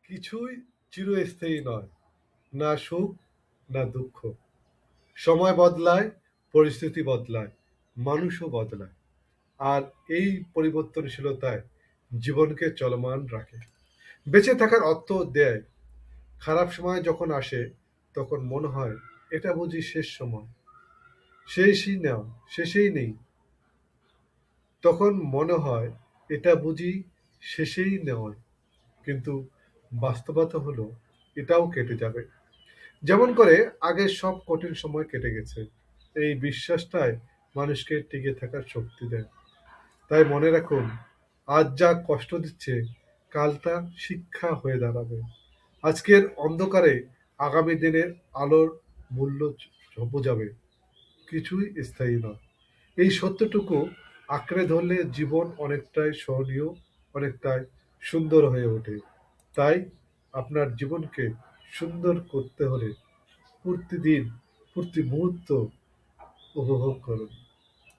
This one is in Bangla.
কিছুই চিরস্থায়ী নয়, না সুখ না দুঃখ। সময় বদলায়, পরিস্থিতি বদলায়, মানুষও বদলায়। আর এই পরিবর্তনশীলতায় জীবনকে চলমান রাখে, বেঁচে থাকার অর্থ দেয়। খারাপ সময় যখন আসে তখন মনে হয় এটা বুঝি শেষ সময়, শেষই নাও শেষেই নেই। তখন মনে হয় এটা বুঝি শেষেই নয়, কিন্তু বাস্তবতা হলো এটাও কেটে যাবে। যেমন করে আগের সব কঠিন সময় কেটে গেছে, এই বিশ্বাসটাই মানুষকে টিকে থাকার শক্তি দেয়। তাই মনে রাখুন, আজ যা কষ্ট দিচ্ছে কাল তা শিক্ষা হয়ে দাঁড়াবে। আজকের অন্ধকারে আগামী দিনের আলোর মূল্য বোঝাবে। কিছুই স্থায়ী নয়, এই সত্যটুকু আঁকড়ে ধরলে জীবন অনেকটাই সহনীয়, অনেকটাই সুন্দর হয়ে ওঠে। তাই আপনার জীবনকে সুন্দর করতে হলে প্রতিদিন প্রতি মুহূর্ত উপভোগ করুন।